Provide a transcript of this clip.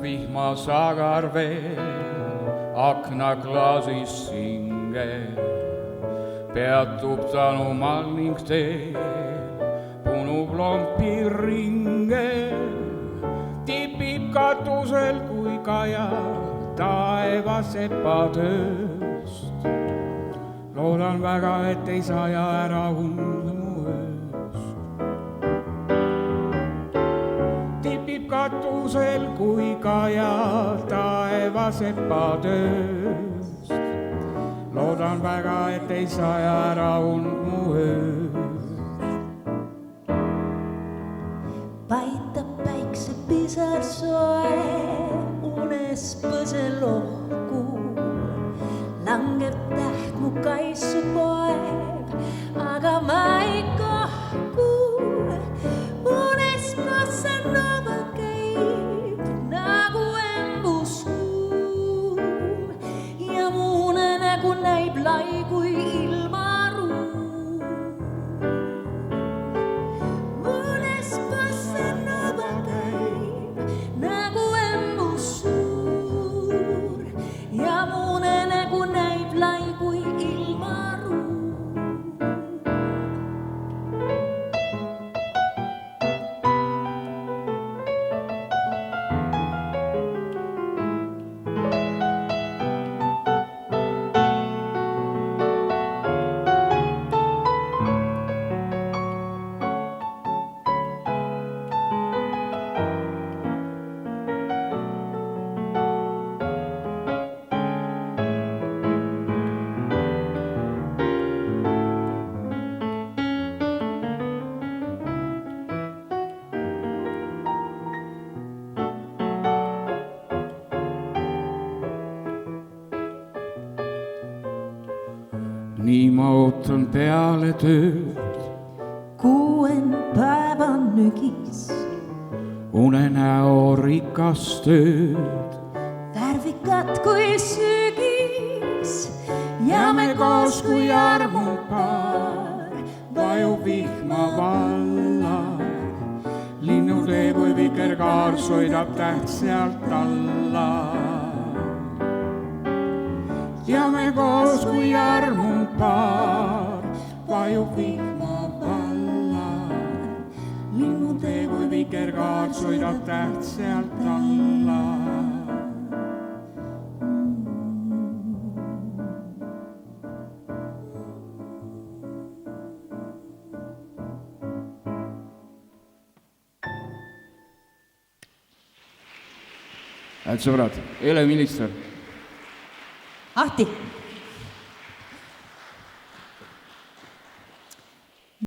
vihmasagar veel aknaklaasis singe. Peatub tanumal ning teeb punub lompi ringe. Tipib katusel kui kaja taeva sepatööst. Loodan väga, et ei saja ära und mu ööst. Tipib katusel kui kaja taeva sepatööst. Loodan väga, et ei saja ära und mu ööst. Paitab päikse pisar soe, unes põsel ohku. Langeb täht mu kaisu poeg, aga ma ei kohku. Unes bossa nova käib nagu embusuum ja mu unenägu näib lai kui ilmaruum. Unes bossa nova käib nagu embusuur ja mu unenägu näib lai kui ilmaruum. Nii ma ootan peale tööd, 6 päeva nügis, unenäo rikas tööd. värvikad kui sügis Ja me koos kui armunud paar vajub vihma valla. Linnutee kui vikerkaar sõidab täht sealt alla. Ja me koos kui armunud paar vajub vihma valla. Linnutee kui vikerkaar sõidab täht sealt alla. Head sõbrad, Ele Minister. Ahti!